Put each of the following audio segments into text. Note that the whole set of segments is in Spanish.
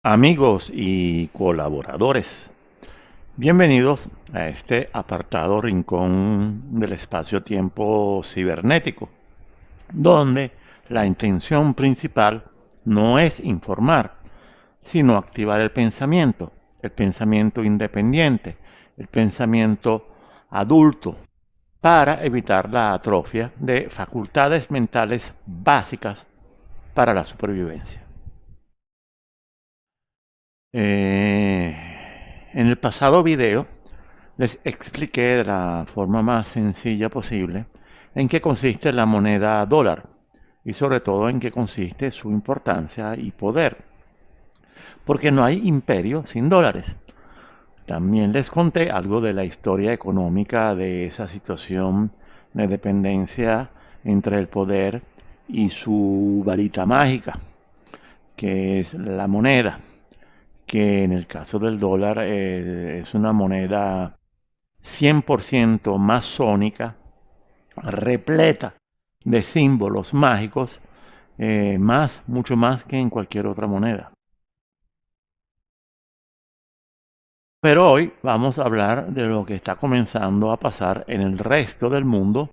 Amigos y colaboradores, bienvenidos a este apartado rincón del espacio-tiempo cibernético, donde la intención principal no es informar, sino activar el pensamiento independiente, el pensamiento adulto, para evitar la atrofia de facultades mentales básicas para la supervivencia. Eh, en el pasado video les expliqué de la forma más sencilla posible en qué consiste la moneda dólar y sobre todo en qué consiste su importancia y poder, porque no hay imperio sin dólares. También les conté algo de la historia económica de esa situación de dependencia entre el poder y su varita mágica, que es la moneda, que en el caso del dólar es una moneda 100% masónica, repleta de símbolos mágicos, mucho más que en cualquier otra moneda. Pero hoy vamos a hablar de lo que está comenzando a pasar en el resto del mundo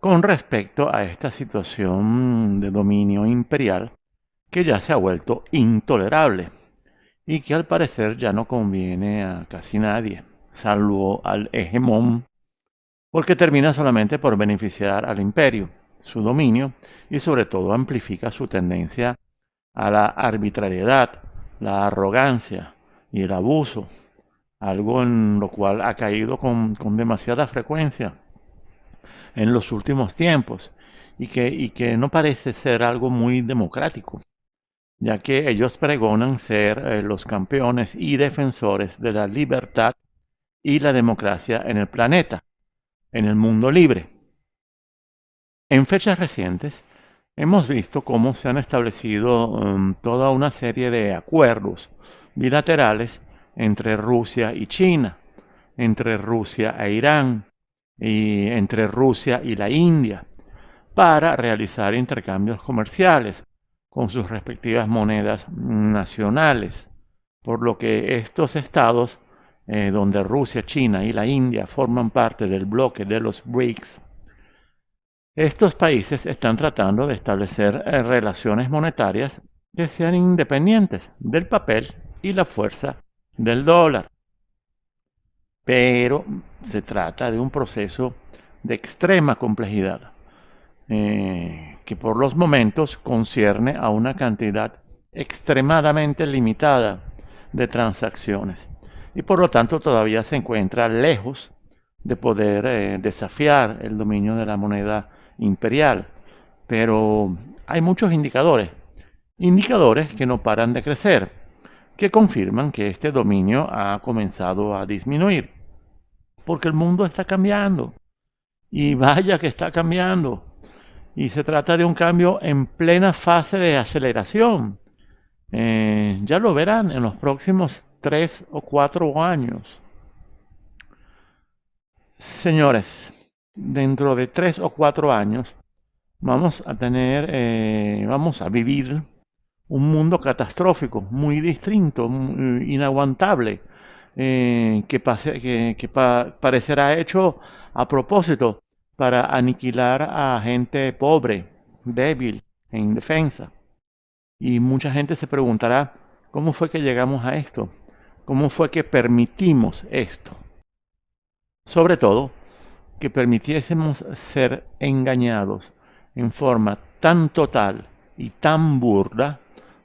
con respecto a esta situación de dominio imperial que ya se ha vuelto intolerable y que al parecer ya no conviene a casi nadie, salvo al hegemón, porque termina solamente por beneficiar al imperio, su dominio, y sobre todo amplifica su tendencia a la arbitrariedad, la arrogancia y el abuso, algo en lo cual ha caído con demasiada frecuencia en los últimos tiempos y que no parece ser algo muy democrático, ya que ellos pregonan ser los campeones y defensores de la libertad y la democracia en el planeta, en el mundo libre. En fechas recientes hemos visto cómo se han establecido toda una serie de acuerdos bilaterales entre Rusia y China, entre Rusia e Irán y entre Rusia y la India para realizar intercambios comerciales con sus respectivas monedas nacionales, por lo que estos estados, donde Rusia, China y la India forman parte del bloque de los BRICS, estos países están tratando de establecer relaciones monetarias que sean independientes del papel y la fuerza del dólar. Pero se trata de un proceso de extrema complejidad, que por los momentos concierne a una cantidad extremadamente limitada de transacciones y por lo tanto todavía se encuentra lejos de poder desafiar el dominio de la moneda imperial. Pero hay muchos indicadores que no paran de crecer, que confirman que este dominio ha comenzado a disminuir, porque el mundo está cambiando, y vaya que está cambiando, y se trata de un cambio en plena fase de aceleración. Ya lo verán en los próximos 3 o 4 años. Señores, dentro de 3 o 4 años vamos a vivir un mundo catastrófico, muy distinto, muy inaguantable, parecerá hecho a propósito para aniquilar a gente pobre, débil e indefensa. Y mucha gente se preguntará, ¿cómo fue que llegamos a esto? ¿Cómo fue que permitimos esto? Sobre todo, que permitiésemos ser engañados en forma tan total y tan burda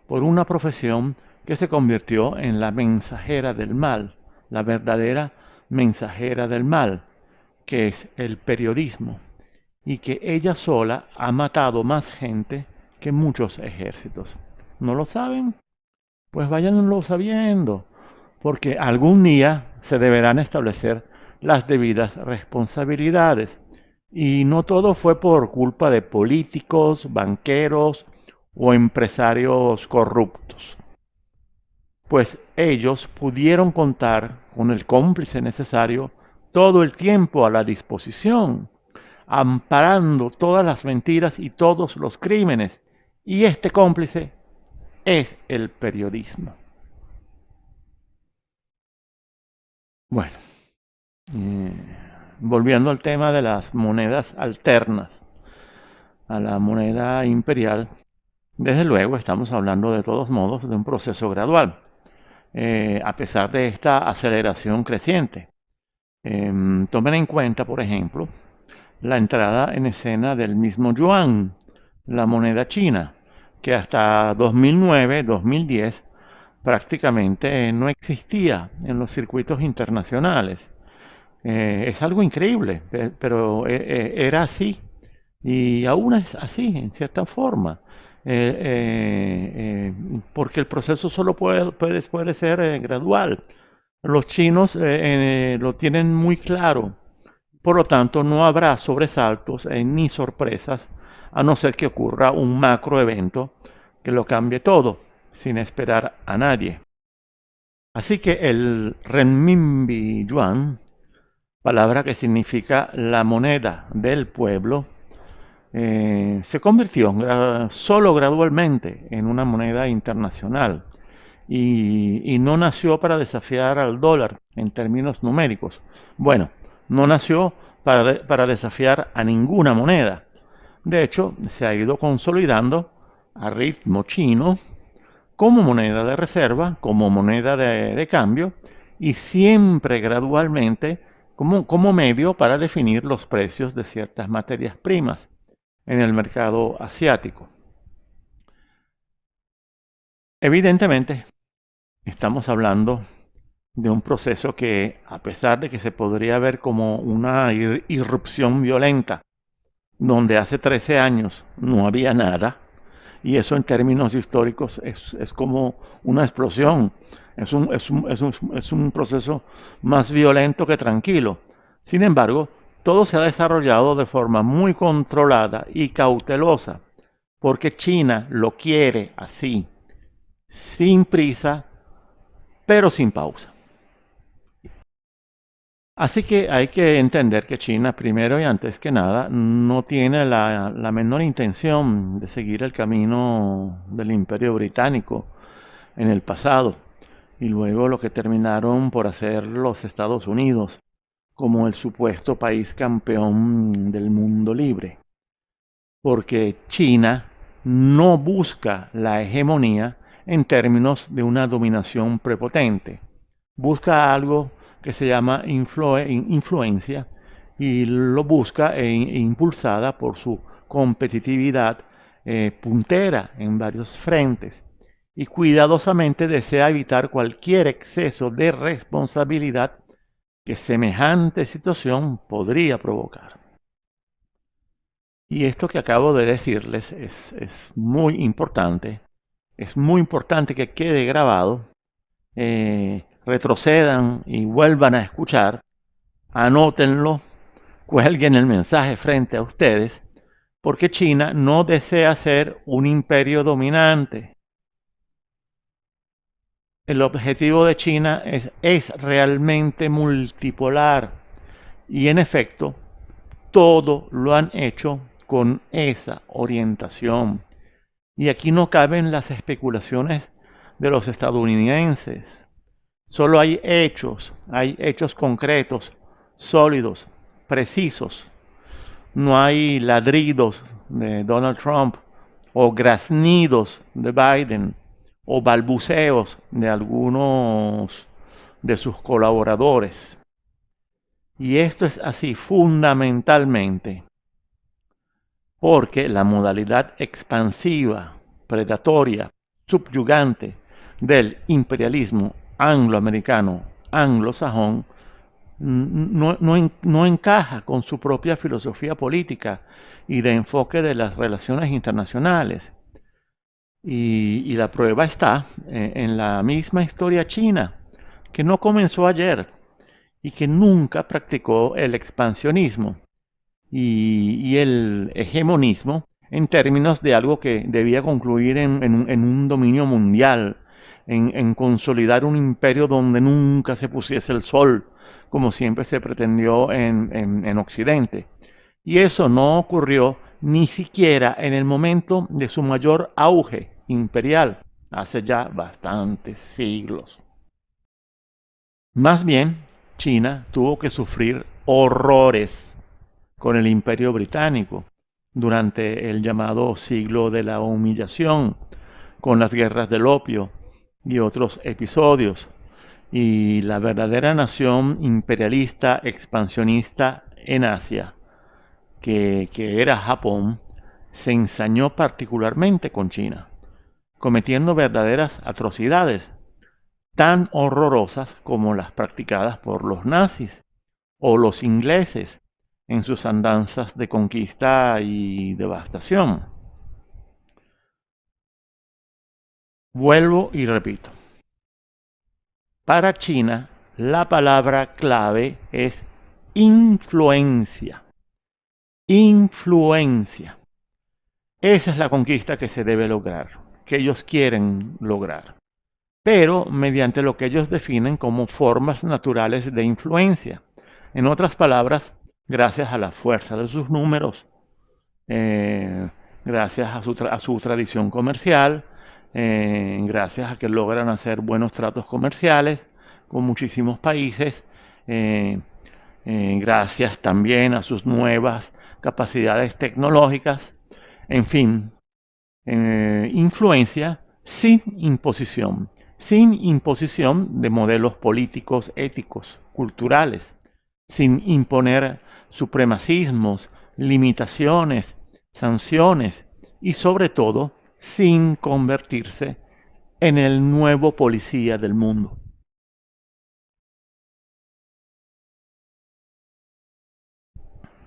por una profesión que se convirtió en la mensajera del mal, la verdadera mensajera del mal, que es el periodismo, y que ella sola ha matado más gente que muchos ejércitos. ¿No lo saben? Pues váyanlo sabiendo, porque algún día se deberán establecer las debidas responsabilidades. Y no todo fue por culpa de políticos, banqueros o empresarios corruptos, pues ellos pudieron contar con el cómplice necesario todo el tiempo a la disposición, amparando todas las mentiras y todos los crímenes. Y este cómplice es el periodismo. Bueno, eh, volviendo al tema de las monedas alternas a la moneda imperial, desde luego estamos hablando de todos modos de un proceso gradual, a pesar de esta aceleración creciente. Tomen en cuenta, por ejemplo, la entrada en escena del mismo yuan, la moneda china, que hasta 2009-2010 prácticamente no existía en los circuitos internacionales. Es algo increíble, pero era así y aún es así en cierta forma. Porque el proceso solo puede ser gradual. Los chinos lo tienen muy claro. Por lo tanto, no habrá sobresaltos ni sorpresas, a no ser que ocurra un macroevento que lo cambie todo, sin esperar a nadie. Así que el renminbi yuan, palabra que significa la moneda del pueblo, se convirtió solo gradualmente en una moneda internacional y no nació para desafiar al dólar en términos numéricos. Bueno, no nació para desafiar a ninguna moneda. De hecho, se ha ido consolidando a ritmo chino como moneda de reserva, como moneda de cambio y siempre gradualmente como medio para definir los precios de ciertas materias primas en el mercado asiático. Evidentemente, estamos hablando de un proceso que, a pesar de que se podría ver como una irrupción violenta, donde hace 13 años no había nada, y eso en términos históricos es como una explosión, es un proceso más violento que tranquilo. Sin embargo, todo se ha desarrollado de forma muy controlada y cautelosa, porque China lo quiere así, sin prisa, pero sin pausa. Así que hay que entender que China, primero y antes que nada, no tiene la menor intención de seguir el camino del Imperio Británico en el pasado y luego lo que terminaron por hacer los Estados Unidos como el supuesto país campeón del mundo libre. Porque China no busca la hegemonía en términos de una dominación prepotente. Busca algo que se llama influencia y lo busca impulsada por su competitividad puntera en varios frentes y cuidadosamente desea evitar cualquier exceso de responsabilidad que semejante situación podría provocar. Y esto que acabo de decirles es muy importante. Es muy importante que quede grabado. Retrocedan y vuelvan a escuchar. Anótenlo. Cuelguen el mensaje frente a ustedes. Porque China no desea ser un imperio dominante. El objetivo de China es realmente multipolar. Y en efecto, todo lo han hecho con esa orientación. Y aquí no caben las especulaciones de los estadounidenses. Solo hay hechos concretos, sólidos, precisos. No hay ladridos de Donald Trump o graznidos de Biden o balbuceos de algunos de sus colaboradores. Y esto es así fundamentalmente porque la modalidad expansiva, predatoria, subyugante del imperialismo angloamericano, anglosajón, no encaja con su propia filosofía política y de enfoque de las relaciones internacionales. Y la prueba está en la misma historia china, que no comenzó ayer y que nunca practicó el expansionismo y el hegemonismo en términos de algo que debía concluir en un dominio mundial, en consolidar un imperio donde nunca se pusiese el sol, como siempre se pretendió en Occidente. Y eso no ocurrió ni siquiera en el momento de su mayor auge imperial, hace ya bastantes siglos. Más bien, China tuvo que sufrir horrores con el Imperio Británico durante el llamado siglo de la humillación, con las guerras del opio y otros episodios. Y la verdadera nación imperialista expansionista en Asia, que era Japón, se ensañó particularmente con China, cometiendo verdaderas atrocidades, tan horrorosas como las practicadas por los nazis o los ingleses en sus andanzas de conquista y devastación. Vuelvo y repito. Para China, la palabra clave es influencia. Influencia. Esa es la conquista que se debe lograr, que ellos quieren lograr, pero mediante lo que ellos definen como formas naturales de influencia. En otras palabras, gracias a la fuerza de sus números, gracias a su tradición comercial, gracias a que logran hacer buenos tratos comerciales con muchísimos países, gracias también a sus nuevas capacidades tecnológicas, en fin, influencia sin imposición de modelos políticos, éticos, culturales, sin imponer supremacismos, limitaciones, sanciones y sobre todo sin convertirse en el nuevo policía del mundo.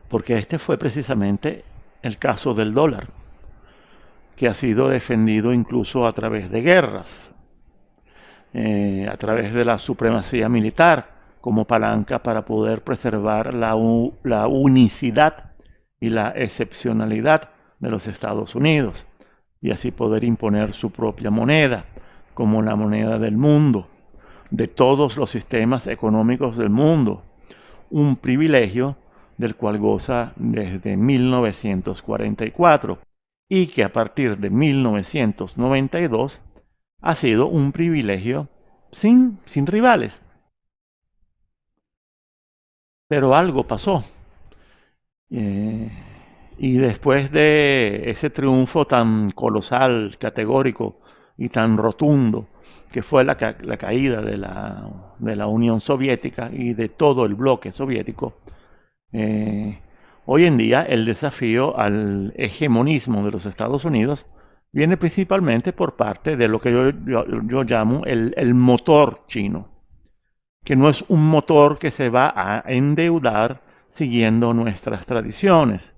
Porque este fue precisamente el caso del dólar, que ha sido defendido incluso a través de guerras, a través de la supremacía militar como palanca para poder preservar la unicidad y la excepcionalidad de los Estados Unidos y así poder imponer su propia moneda como la moneda del mundo, de todos los sistemas económicos del mundo, un privilegio del cual goza desde 1944 y que a partir de 1992 ha sido un privilegio sin rivales. Pero algo pasó. Y después de ese triunfo tan colosal, categórico y tan rotundo, que fue la caída de la Unión Soviética y de todo el bloque soviético, hoy en día el desafío al hegemonismo de los Estados Unidos viene principalmente por parte de lo que yo llamo el motor chino, que no es un motor que se va a endeudar siguiendo nuestras tradiciones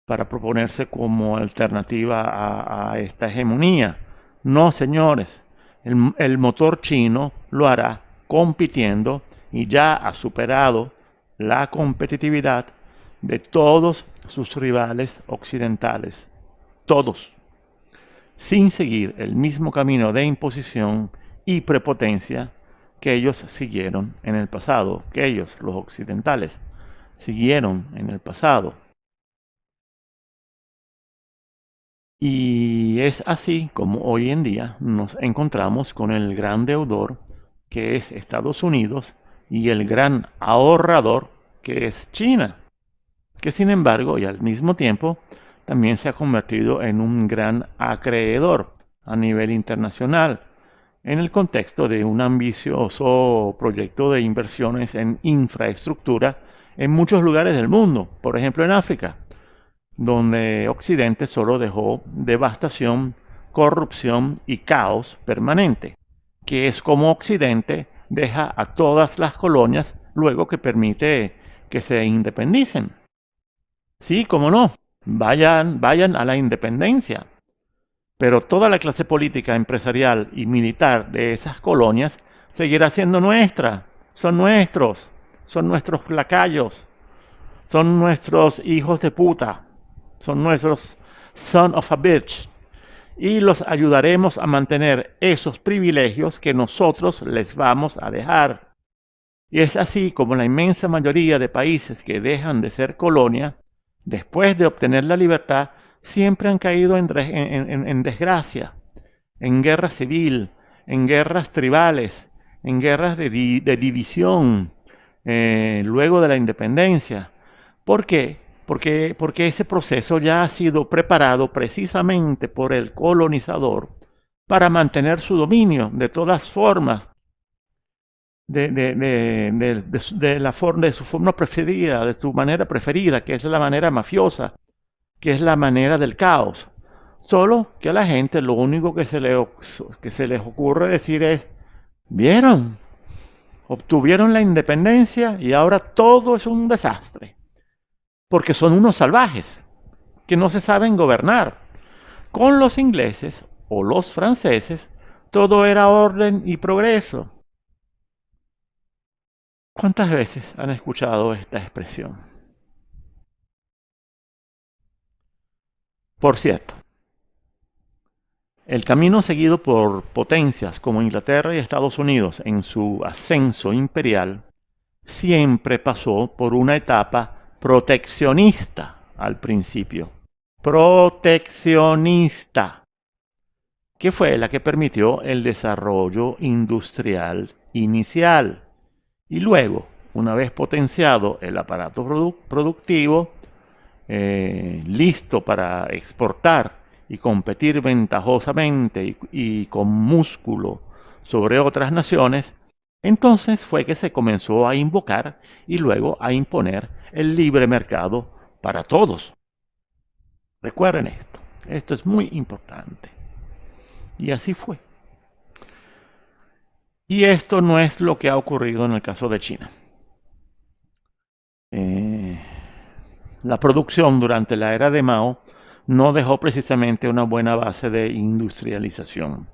para proponerse como alternativa a esta hegemonía. No, señores, el motor chino lo hará compitiendo y ya ha superado la competitividad de todos sus rivales occidentales, todos, sin seguir el mismo camino de imposición y prepotencia que ellos siguieron en el pasado, que ellos, los occidentales, siguieron en el pasado. Y es así como hoy en día nos encontramos con el gran deudor, que es Estados Unidos, y el gran ahorrador, que es China, que sin embargo y al mismo tiempo también se ha convertido en un gran acreedor a nivel internacional, en el contexto de un ambicioso proyecto de inversiones en infraestructura en muchos lugares del mundo, por ejemplo en África, donde Occidente solo dejó devastación, corrupción y caos permanente, que es como Occidente deja a todas las colonias luego que permite que se independicen. Sí, cómo no, vayan a la independencia. Pero toda la clase política, empresarial y militar de esas colonias seguirá siendo nuestra. Son nuestros lacayos, son nuestros hijos de puta, son nuestros son of a bitch. Y los ayudaremos a mantener esos privilegios que nosotros les vamos a dejar. Y es así como la inmensa mayoría de países que dejan de ser colonia, después de obtener la libertad, siempre han caído en desgracia, en guerra civil, en guerras tribales, en guerras de división, luego de la independencia. ¿Por qué? Porque ese proceso ya ha sido preparado precisamente por el colonizador para mantener su dominio de todas formas, de su forma preferida, de su manera preferida, que es la manera mafiosa, que es la manera del caos. Solo que a la gente lo único que se les ocurre decir es, ¿vieron? Obtuvieron la independencia y ahora todo es un desastre. Porque son unos salvajes que no se saben gobernar. Con los ingleses o los franceses, todo era orden y progreso. ¿Cuántas veces han escuchado esta expresión? Por cierto, el camino seguido por potencias como Inglaterra y Estados Unidos en su ascenso imperial siempre pasó por una etapa proteccionista al principio. Proteccionista, que fue la que permitió el desarrollo industrial inicial. Y luego, una vez potenciado el aparato productivo, listo para exportar y competir ventajosamente y con músculo sobre otras naciones, entonces fue que se comenzó a invocar y luego a imponer el libre mercado para todos. Recuerden esto es muy importante. Y así fue. Y esto no es lo que ha ocurrido en el caso de China. La producción durante la era de Mao no dejó precisamente una buena base de industrialización,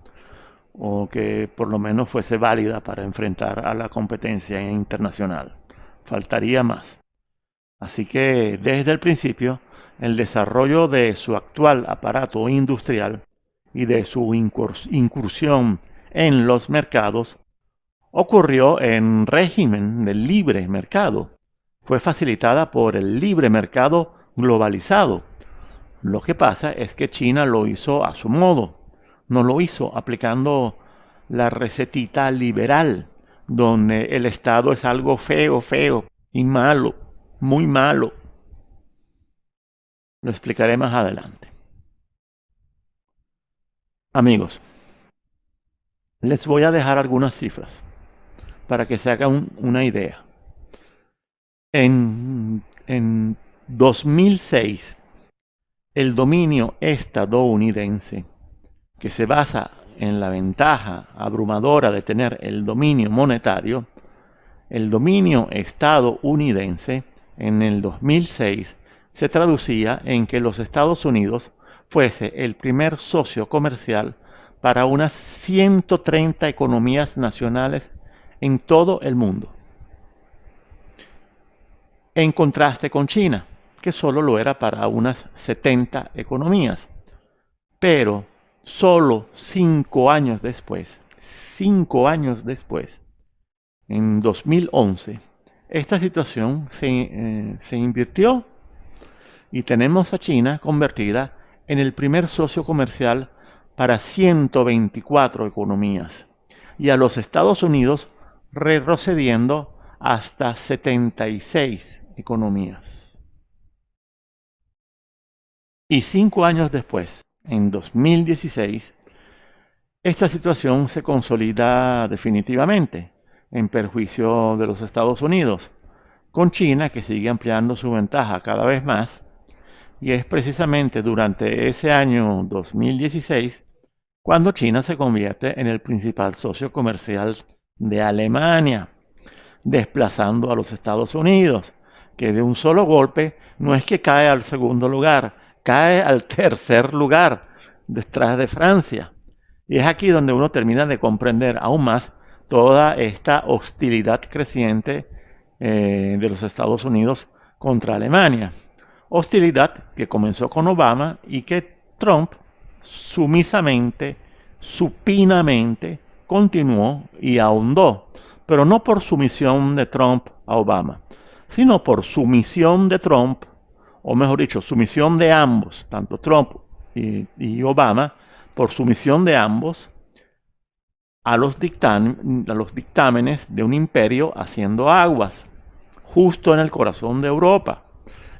o que por lo menos fuese válida para enfrentar a la competencia internacional. Faltaría más. Así que desde el principio, el desarrollo de su actual aparato industrial y de su incursión en los mercados ocurrió en régimen del libre mercado. Fue facilitada por el libre mercado globalizado. Lo que pasa es que China lo hizo a su modo, no lo hizo aplicando la recetita liberal, donde el Estado es algo feo, feo y malo, muy malo. Lo explicaré más adelante. Amigos, les voy a dejar algunas cifras para que se hagan una idea. En 2006, el dominio estadounidense, que se basa en la ventaja abrumadora de tener el dominio monetario, el dominio estadounidense en el 2006 se traducía en que los Estados Unidos fuese el primer socio comercial para unas 130 economías nacionales en todo el mundo. En contraste con China, que solo lo era para unas 70 economías. Pero solo 5 años después, en 2011, esta situación se invirtió y tenemos a China convertida en el primer socio comercial para 124 economías y a los Estados Unidos retrocediendo hasta 76 economías. Y 5 años después, en 2016, esta situación se consolida definitivamente en perjuicio de los Estados Unidos, con China que sigue ampliando su ventaja cada vez más, y es precisamente durante ese año 2016 cuando China se convierte en el principal socio comercial de Alemania, desplazando a los Estados Unidos, que de un solo golpe no es que cae al segundo lugar, cae al tercer lugar, detrás de Francia. Y es aquí donde uno termina de comprender aún más toda esta hostilidad creciente de los Estados Unidos contra Alemania. Hostilidad que comenzó con Obama y que Trump sumisamente, supinamente, continuó y ahondó. Pero no por sumisión de Trump a Obama, sino por sumisión de Trump, o mejor dicho, sumisión de ambos, tanto Trump y Obama, por sumisión de ambos a los dictámenes de un imperio haciendo aguas. justo en el corazón de Europa,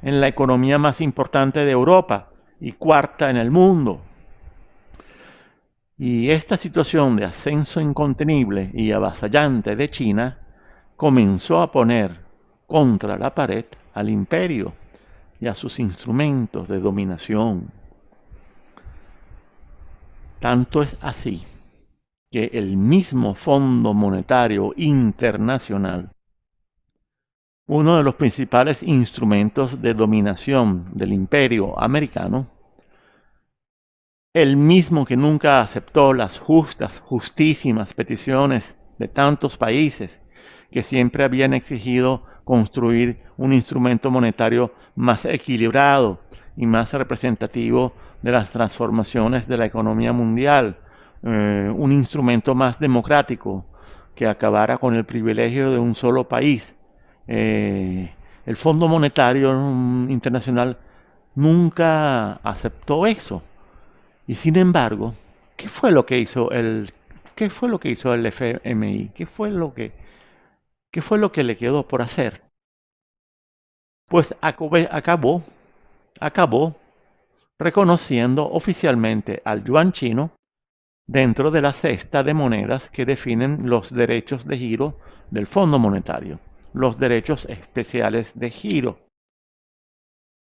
en la economía más importante de Europa y cuarta en el mundo. Y esta situación de ascenso incontenible y avasallante de China comenzó a poner contra la pared al imperio y a sus instrumentos de dominación. Tanto es así que el mismo Fondo Monetario Internacional, uno de los principales instrumentos de dominación del imperio americano, el mismo que nunca aceptó las justísimas peticiones de tantos países que siempre habían exigido construir un instrumento monetario más equilibrado y más representativo de las transformaciones de la economía mundial, un instrumento más democrático que acabara con el privilegio de un solo país. El Fondo Monetario Internacional nunca aceptó eso. Y sin embargo, ¿qué fue lo que hizo el FMI? ¿Qué fue lo que le quedó por hacer? Pues acabó reconociendo oficialmente al yuan chino dentro de la cesta de monedas que definen los derechos de giro del Fondo Monetario, los derechos especiales de giro,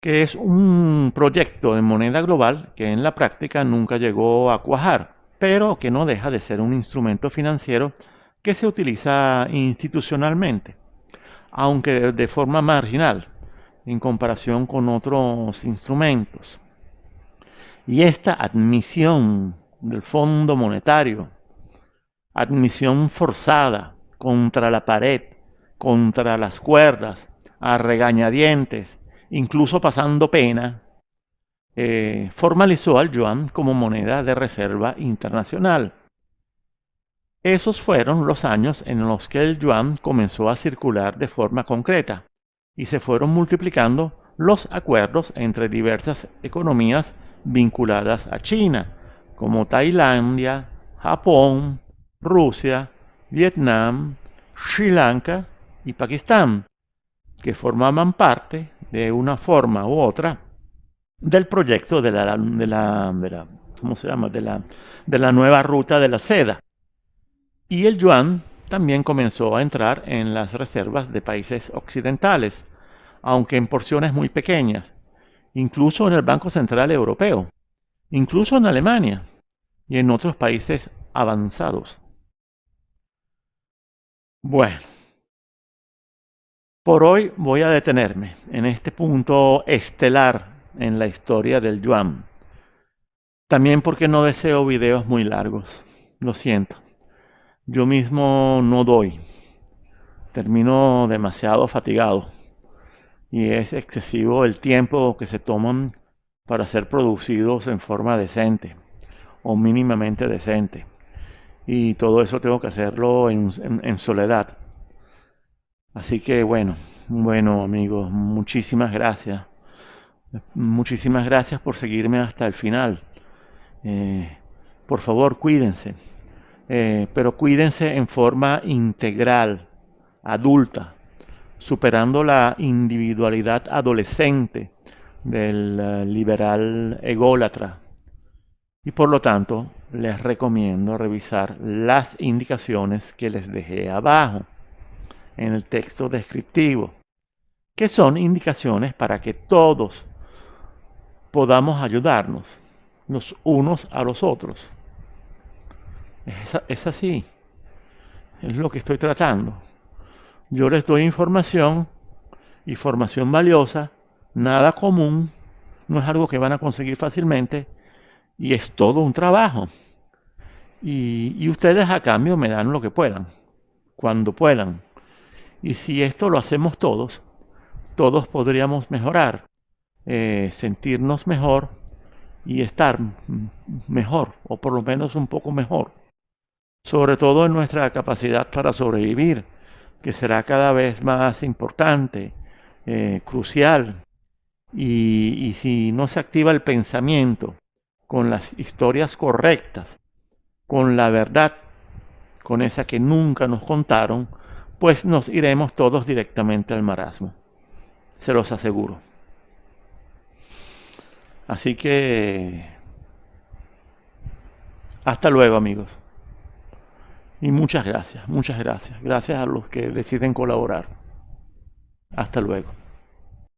que es un proyecto de moneda global que en la práctica nunca llegó a cuajar, pero que no deja de ser un instrumento financiero que se utiliza institucionalmente, aunque de forma marginal en comparación con otros instrumentos. Y esta admisión del Fondo Monetario, admisión forzada contra la pared, contra las cuerdas, a regañadientes, incluso pasando pena, formalizó al yuan como moneda de reserva internacional. Esos fueron los años en los que el yuan comenzó a circular de forma concreta y se fueron multiplicando los acuerdos entre diversas economías vinculadas a China, como Tailandia, Japón, Rusia, Vietnam, Sri Lanka y Pakistán, que formaban parte, de una forma u otra, del proyecto ¿cómo se llama? De la nueva ruta de la seda. Y el yuan también comenzó a entrar en las reservas de países occidentales, aunque en porciones muy pequeñas, incluso en el Banco Central Europeo, incluso en Alemania y en otros países avanzados. Bueno, por hoy voy a detenerme en este punto estelar en la historia del yuan. También porque no deseo videos muy largos. Lo siento. Yo mismo no doy. Termino demasiado fatigado. Y es excesivo el tiempo que se toman para ser producidos en forma decente o mínimamente decente. Y todo eso tengo que hacerlo en soledad. Así que bueno amigos, muchísimas gracias. Muchísimas gracias por seguirme hasta el final. Por favor, cuídense. Pero cuídense en forma integral, adulta, superando la individualidad adolescente del liberal ególatra. Y por lo tanto, les recomiendo revisar las indicaciones que les dejé abajo en el texto descriptivo, que son indicaciones para que todos podamos ayudarnos los unos a los otros. Es así, es lo que estoy tratando. Yo les doy información y formación valiosa, nada común, no es algo que van a conseguir fácilmente y es todo un trabajo. Y ustedes a cambio me dan lo que puedan, cuando puedan. Y si esto lo hacemos todos, todos podríamos mejorar, sentirnos mejor y estar mejor, o por lo menos un poco mejor. Sobre todo en nuestra capacidad para sobrevivir, que será cada vez más importante, crucial. Y si no se activa el pensamiento con las historias correctas, con la verdad, con esa que nunca nos contaron, pues nos iremos todos directamente al marasmo, se los aseguro. Así que hasta luego, amigos. Y muchas gracias, muchas gracias. Gracias a los que deciden colaborar. Hasta luego.